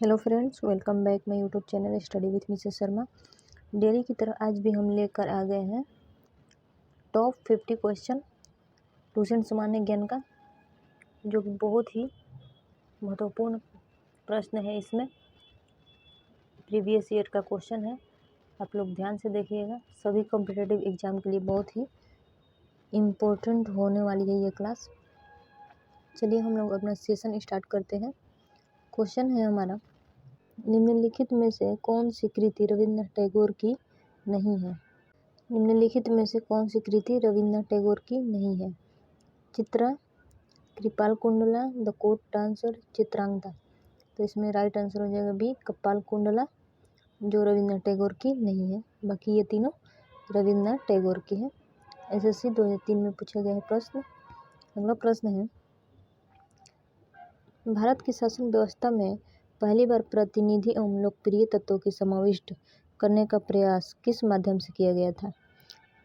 Hello friends, welcome back my YouTube channel study with Mrs Sharma. Daily की तरह आज भी हम लेकर आ गए हैं टॉप 50 क्वेश्चन ट्यूशन सामान्य ज्ञान का, जो कि बहुत ही महत्वपूर्ण प्रश्न है। इसमें प्रीवियस ईयर का क्वेश्चन है, आप लोग ध्यान से देखिएगा। सभी कॉम्पिटिटिव एग्जाम के लिए बहुत ही इम्पोर्टेंट होने वाली है ये क्लास। चलिए हम लोग अपना सेशन स्टार्ट करते हैं। क्वेश्चन है हमारा, निम्नलिखित में से कौन सी कृति रविन्द्रनाथ टैगोर की नहीं है? निम्नलिखित में से कौन सी कृति रविन्द्रनाथ टैगोर की नहीं है? Chitra, Kripal Kundala, the court dancer, Chitrangada. तो इसमें राइट आंसर हो जाएगा बी, कपाल कुंडला, जो रविन्द्रनाथ टैगोर की नहीं है। बाकी ये तीनों रविन्द्रनाथ टैगोर की है। एसएससी 2003 में पूछा गया है प्रश्न। अगला प्रश्न है, भारत की शासन व्यवस्था में पहली बार प्रतिनिधि एवं लोकप्रिय तत्वों की समाविष्ट करने का प्रयास किस माध्यम से किया गया था?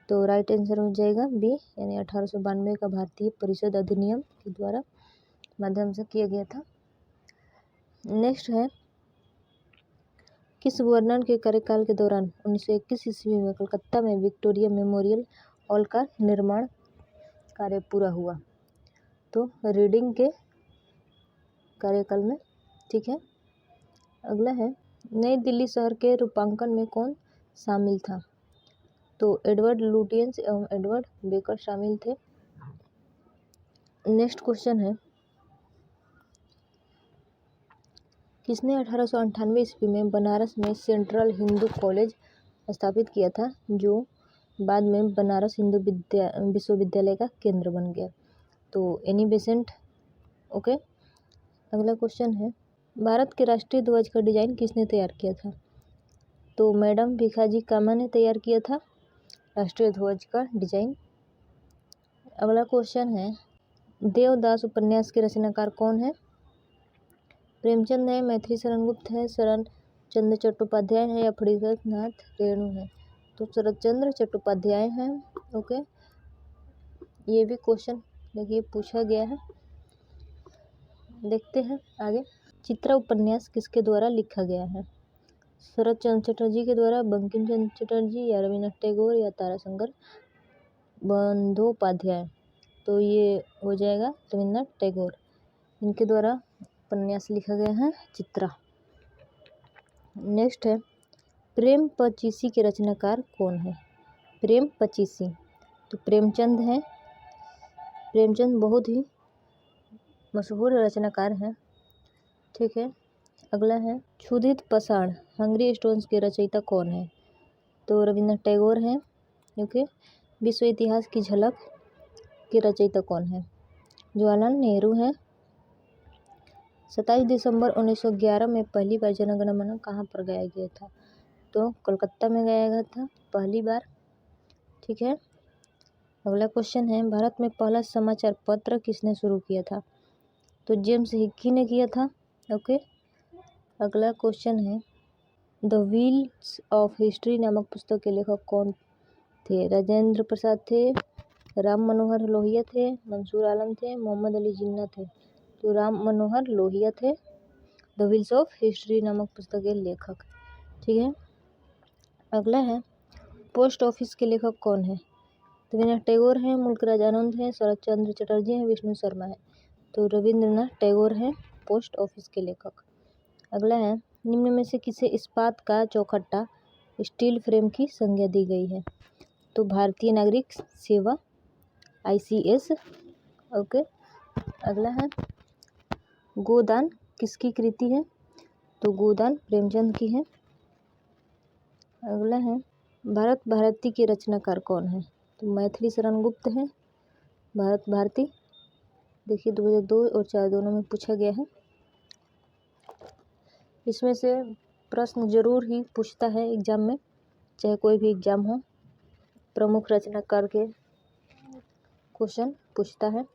तो राइट आंसर हो जाएगा बी, यानी 1892 का भारतीय परिषद अधिनियम के द्वारा माध्यम से किया गया था। नेक्स्ट है, किस गवर्नर के कार्यकाल के दौरान 1921 ईस्वी में कलकत्ता में विक्टोरिया मेमोरियल हॉल का निर्माण कार्य पूरा हुआ? तो रीडिंग के कार्यकाल में। ठीक है। अगला है, नई दिल्ली शहर के रूपांकन में कौन शामिल था? तो एडवर्ड लुटियंस एवं एडवर्ड बेकर शामिल थे। नेक्स्ट क्वेश्चन है, किसने 1898 ईस्वी में बनारस में सेंट्रल हिंदू कॉलेज स्थापित किया था, जो बाद में बनारस हिंदू विश्वविद्यालय का केंद्र बन गया? तो एनी बेसेंट। ओके। अगला क्वेश्चन है, भारत के राष्ट्रीय ध्वज का डिजाइन किसने तैयार किया था? तो मैडम भिखाजी कामा ने तैयार किया था राष्ट्रीय ध्वज का डिजाइन। अगला क्वेश्चन है, देवदास उपन्यास के रचनाकार कौन है? प्रेमचंद है, मैथिली शरण गुप्त है, शरण चंद्र चट्टोपाध्याय है या फणिभद्र नाथ रेणु है? तो शरद चंद्र चट्टोपाध्याय हैं। ओके, ये भी क्वेश्चन देखिए पूछा गया है। देखते हैं आगे। चित्रा उपन्यास किसके द्वारा लिखा गया है? शरद चंद्र चटर्जी के द्वारा, बंकिम चंद्र चटर्जी या रविन्द्रनाथ टैगोर या ताराशंकर बंदोपाध्याय? तो ये हो जाएगा रविन्द्रनाथ टैगोर, इनके द्वारा उपन्यास लिखा गया है चित्रा। नेक्स्ट है, प्रेम पचीसी के रचनाकार कौन है? प्रेम पचीसी, तो प्रेमचंद हैं। प्रेमचंद बहुत ही मशहूर रचनाकार हैं। ठीक है। अगला है, क्षुधित पाषाण हंगरी स्टोन्स के रचयिता कौन है? तो रविन्द्रनाथ टैगोर हैं। ओके। विश्व इतिहास की झलक के रचयिता कौन है? जवाहरलाल नेहरू हैं। 27 दिसंबर 1911 में पहली बार जनगण मन कहाँ पर गाया गया था? तो कोलकाता में गाया गया था पहली बार। ठीक है। अगला क्वेश्चन है, भारत में पहला समाचार पत्र किसने शुरू किया था? तो जेम्स हिक्की ने किया था। ओके। अगला क्वेश्चन है, द व्हील्स ऑफ हिस्ट्री नामक पुस्तक के लेखक कौन थे? राजेंद्र प्रसाद थे, राम मनोहर लोहिया थे, मंसूर आलम थे, मोहम्मद अली जिन्ना थे? तो राम मनोहर लोहिया थे द व्हील्स ऑफ हिस्ट्री नामक पुस्तक के लेखक। ठीक है। अगला है, पोस्ट ऑफिस के लेखक कौन है? तो रविन्द्रनाथ टैगोर हैं, मुल्कराज आनंद हैं, शरद चंद्र चटर्जी हैं, विष्णु शर्मा है? तो रविन्द्रनाथ टैगोर हैं पोस्ट ऑफिस के लेखक। अगला है, निम्न में से किसे इस्पात का चौखट्टा स्टील फ्रेम की संज्ञा दी गई है? तो भारतीय नागरिक सेवा ICS। ओके। अगला है, गोदान किसकी कृति है? तो गोदान प्रेमचंद की है। अगला है, भारत भारती के रचनाकार कौन है? तो मैथिली शरण गुप्त हैं। भारत भारती देखिए 2002 और 4 दोनों में पूछा गया है। इसमें से प्रश्न जरूर ही पूछता है एग्जाम में, चाहे कोई भी एग्जाम हो, प्रमुख रचनाकार के क्वेश्चन पूछता है,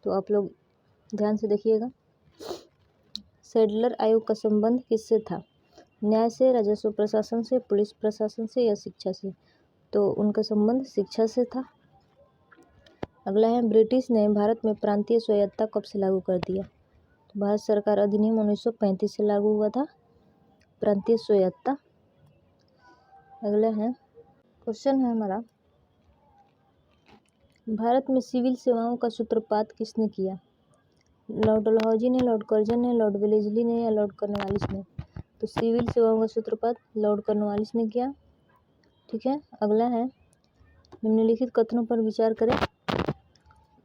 तो आप लोग ध्यान से देखिएगा। सैडलर आयोग का संबंध किससे था? न्याय से, राजस्व प्रशासन से, पुलिस प्रशासन से या शिक्षा से? तो उनका संबंध शिक्षा से था। अगला है, ब्रिटिश ने भारत में प्रांतीय स्वायत्तता कब से लागू कर दिया? भारत सरकार अधिनियम 1935 से लागू हुआ था, प्रांतीय स्वायत्तता। अगला है क्वेश्चन है हमारा, भारत में सिविल सेवाओं का सूत्रपात किसने किया? लॉर्ड डलहौजी ने, लॉर्ड कर्जन ने, लॉर्ड वेलेस्ली ने या लॉर्ड कॉर्नवालिस ने? तो सिविल सेवाओं का सूत्रपात लॉर्ड कॉर्नवालिस ने किया। ठीक है। अगला है, निम्नलिखित कथनों पर विचार करें।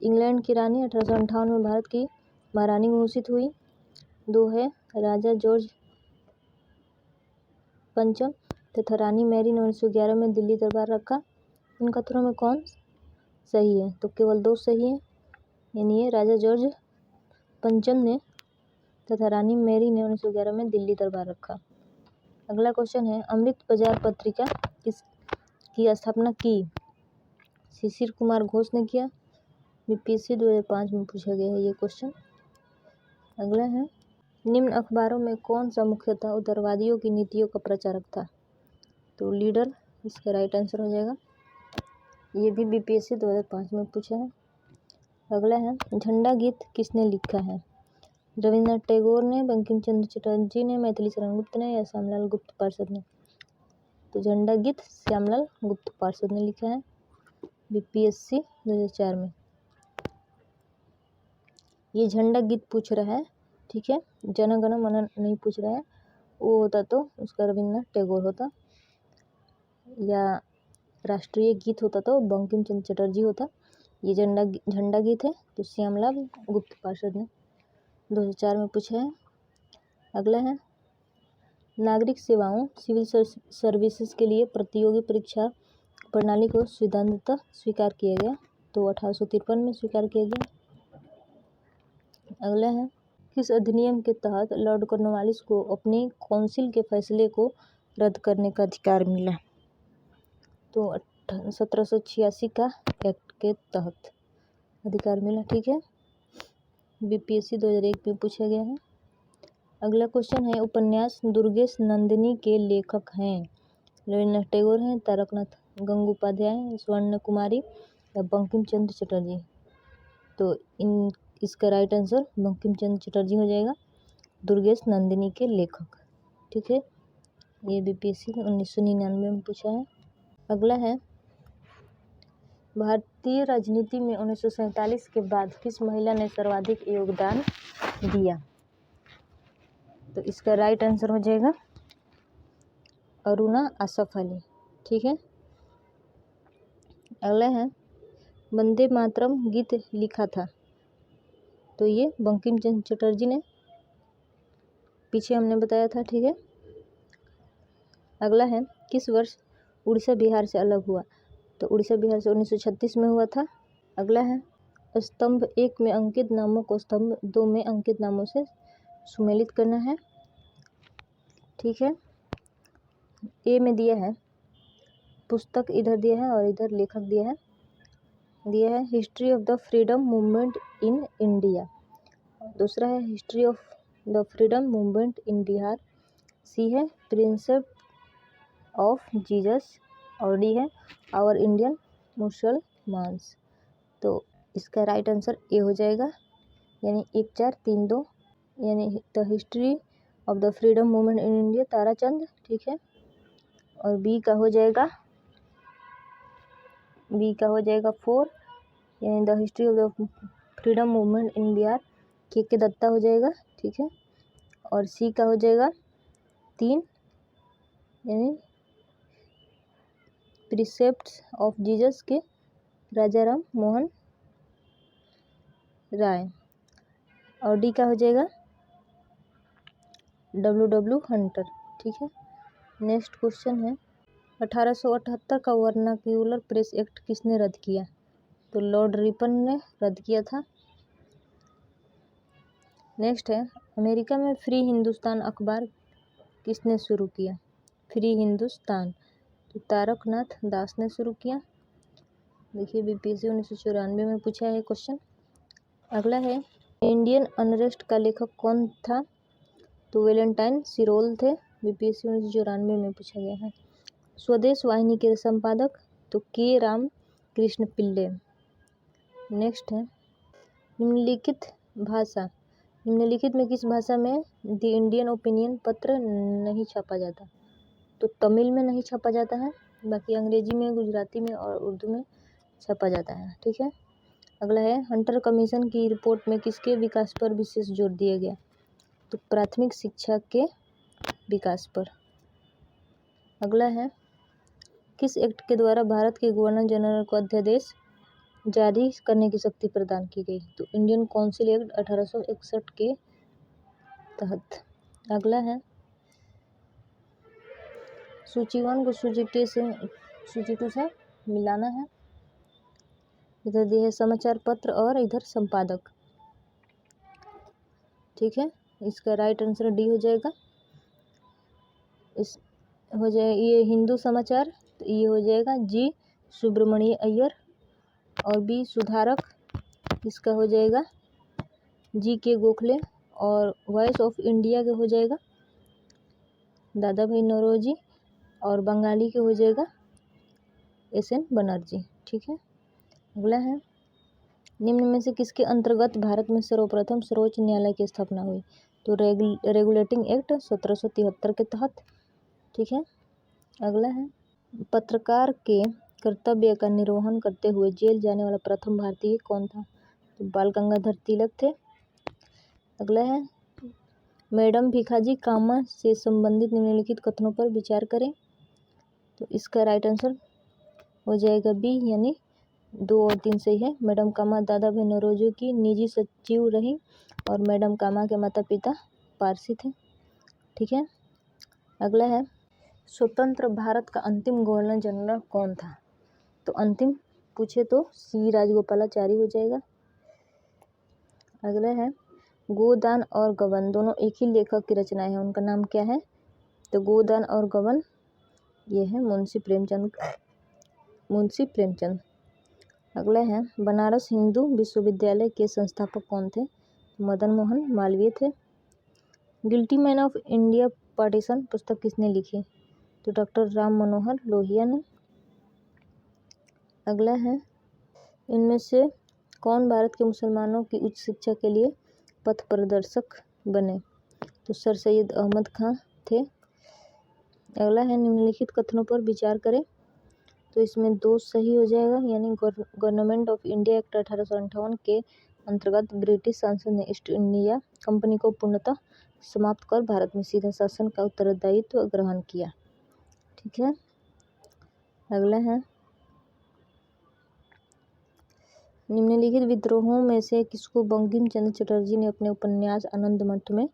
इंग्लैंड की रानी 1858 में भारत की महारानी घोषित हुई। 2 है, राजा जॉर्ज पंचम तथा रानी मैरी ने 1911 में दिल्ली दरबार रखा। इन कथनों में कौन सही है? तो केवल 2 सही है, यानी ये राजा जॉर्ज पंचम ने तथा रानी मैरी ने 1911 में दिल्ली दरबार रखा। अगला क्वेश्चन है, अमृत बाजार पत्रिका किसकी स्थापना की? शिशिर कुमार घोष ने किया। बीपीएससी 2005 में पूछा गया है ये क्वेश्चन। अगला है, निम्न अखबारों में कौन सा मुख्यतः उदारवादियों की नीतियों का प्रचारक था? तो लीडर इसका राइट आंसर हो जाएगा। ये भी बीपीएससी 2005 में पूछा है। अगला है, झंडा गीत किसने लिखा है? रविन्द्रनाथ टैगोर ने, बंकिम चंद्र चटर्जी ने, मैथिली शरण गुप्त ने या श्यामलाल गुप्त पार्षद ने? तो झंडा गीत श्यामलाल गुप्त पार्षद ने लिखा है, बीपीएससी 2004 में। ये झंडा गीत पूछ रहा है, ठीक है, जन गण मन नहीं पूछ रहा है। वो होता तो उसका रविन्द्रनाथ टैगोर होता, या राष्ट्रीय गीत होता तो बंकिम चंद्र चटर्जी होता। ये झंडा गीत है तो श्यामलाल गुप्त पार्षद ने 2004 में पूछा है। अगला है, नागरिक सेवाओं सिविल सर्विसेज के लिए प्रतियोगी परीक्षा प्रणाली को सिद्धांततः स्वीकार किया गया। तो 1853 में स्वीकार किया गया। अगला है, किस अधिनियम के तहत लॉर्ड कॉर्नवालिस को अपनी काउंसिल के फैसले को रद्द करने का अधिकार मिला? तो 1786 का एक्ट के तहत अधिकार मिला। ठीक है, बीपीएससी 2001 में पूछा गया है। अगला क्वेश्चन है, उपन्यास दुर्गेश नंदिनी के लेखक हैं? रविन्द्रनाथ टैगोर हैं, तारकनाथ गंगोपाध्याय, स्वर्ण कुमारी या बंकिम चंद्र चटर्जी? तो इसका राइट आंसर बंकिम चंद्र चटर्जी हो जाएगा, दुर्गेश नंदिनी के लेखक। ठीक है, ये बीपीएससी 1999 में पूछा है। अगला है, भारतीय राजनीति में 1947 के बाद किस महिला ने सर्वाधिक योगदान दिया? तो इसका राइट आंसर हो जाएगा अरुणा आसफ अली। ठीक है। अगला है, वंदे मातरम गीत लिखा था? तो ये बंकिम चंद्र चटर्जी ने, पीछे हमने बताया था। ठीक है। अगला है, किस वर्ष उड़ीसा बिहार से अलग हुआ? तो उड़ीसा बिहार से 1936 में हुआ था। अगला है, स्तंभ 1 में अंकित नामों को स्तंभ 2 में अंकित नामों से सुमेलित करना है। ठीक है। ए में दिया है, पुस्तक इधर दिया है और इधर लेखक दिया है history of the freedom movement in India. दूसरा है history of the freedom movement in Bihar. C है प्रिंसिपल ऑफ जीसस और डी है आवर इंडियन मुसलमान्स। तो इसका राइट आंसर ए हो जाएगा, यानी 1 4 3 2, यानी the history of the freedom movement in India Tarachand. ठीक है। और बी का हो जाएगा 4, यानी the history of the freedom movement in Bihar के दत्ता हो जाएगा। ठीक है। और सी का हो जाएगा 3, यानी प्रिसेप्ट्स ऑफ जीसस के राजा राम मोहन राय। और डी का हो जाएगा W हंटर। ठीक है। नेक्स्ट क्वेश्चन है, 1878 का वर्नाक्यूलर प्रेस एक्ट किसने रद्द किया? तो लॉर्ड रिपन ने रद्द किया था। नेक्स्ट है, अमेरिका में फ्री हिंदुस्तान अखबार किसने शुरू किया? फ्री हिंदुस्तान तो तारकनाथ दास ने शुरू किया। देखिए बीपीएससी 1994 में पूछा है क्वेश्चन। अगला है, इंडियन अनरेस्ट का लेखक कौन था? तो वैलेंटाइन सिरोल थे। बीपीएससी 1994 में पूछा गया है। स्वदेश वाहिनी के संपादक तो के राम कृष्ण पिल्ले। नेक्स्ट है, निम्नलिखित भाषा निम्नलिखित में किस भाषा में द इंडियन ओपिनियन पत्र नहीं छापा जाता? तो तमिल में नहीं छापा जाता है, बाकी अंग्रेजी में, गुजराती में और उर्दू में छापा जाता है। ठीक है। अगला है, हंटर कमीशन की रिपोर्ट में किसके विकास पर विशेष जोर दिया गया? तो प्राथमिक शिक्षा के विकास पर। अगला है, किस एक्ट के द्वारा भारत के गवर्नर जनरल को अध्यादेश जारी करने की शक्ति प्रदान की गई? तो इंडियन काउंसिल एक्ट 1861 के तहत। अगला है, सूची 1 को सूची 2 से मिलाना है। इधर दिए है समाचार पत्र और इधर संपादक। ठीक है, इसका राइट आंसर डी हो जाएगा। इस हो जाए ये हिंदू समाचार, तो ये हो जाएगा जी सुब्रमण्य अय्यर, और बी सुधारक, इसका हो जाएगा जी के गोखले, और वॉइस ऑफ इंडिया के हो जाएगा दादा भाई नौरोजी, और बंगाली के हो जाएगा SN बनर्जी। ठीक है। अगला है, निम्न में से किसके अंतर्गत भारत में सर्वप्रथम सर्वोच्च न्यायालय की स्थापना हुई? तो रेगुलेटिंग एक्ट 1773 के तहत। ठीक है। अगला है, पत्रकार के कर्तव्य का निर्वहन करते हुए जेल जाने वाला प्रथम भारतीय कौन था? तो बाल गंगाधर तिलक थे। अगला है, मैडम भिखाजी कामा से संबंधित निम्नलिखित कथनों पर विचार करें। तो इसका राइट आंसर हो जाएगा बी, यानी 2 और 3 सही है। मैडम कामा दादा भाई नौरोजी की निजी सचिव रही, और मैडम कामा के माता पिता पारसी थे। ठीक है। अगला है, स्वतंत्र भारत का अंतिम गवर्नर जनरल कौन था? तो अंतिम पूछे तो सी राजगोपालाचारी हो जाएगा। अगला है, गोदान और गबन दोनों एक ही लेखक की रचनाएं हैं, उनका नाम क्या है? तो गोदान और गबन ये है मुंशी प्रेमचंद। अगला है, बनारस हिंदू विश्वविद्यालय के संस्थापक कौन थे? मदन मोहन मालवीय थे। Guilty man of India partition पुस्तक किसने लिखी? तो डॉक्टर राम मनोहर लोहिया ने। अगला है, इनमें से कौन भारत के मुसलमानों की उच्च शिक्षा के लिए पथ प्रदर्शक बने? तो सर सैयद अहमद खां थे। अगला है, निम्नलिखित कथनों पर विचार करें। तो इसमें 2 सही हो जाएगा, यानी गवर्नमेंट ऑफ इंडिया एक्ट 1858 के अंतर्गत ब्रिटिश सांसद ने ईस्ट इंडिया कंपनी को पूर्णतः समाप्त कर भारत में सीधा शासन का उत्तरदायित्व ग्रहण किया। ठीक है। अगला है, निम्नलिखित विद्रोहों में से किसको बंकिम चंद्र चटर्जी ने अपने उपन्यास आनंद मठ में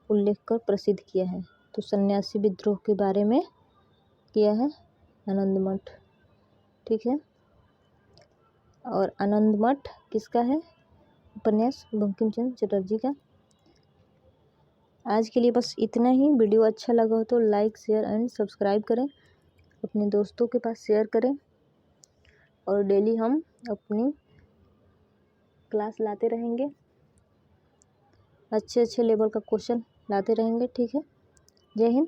उल्लेख कर प्रसिद्ध किया है? तो सन्यासी विद्रोह के बारे में किया है आनंद मठ। ठीक है। और आनंद मठ किसका है उपन्यास? बंकिम चंद्र चटर्जी का। आज के लिए बस इतना ही। वीडियो अच्छा लगा हो तो लाइक शेयर एंड सब्सक्राइब करें, अपने दोस्तों के पास शेयर करें, और डेली हम अपनी क्लास लाते रहेंगे, अच्छे लेवल का क्वेश्चन लाते रहेंगे। ठीक है। जय हिंद।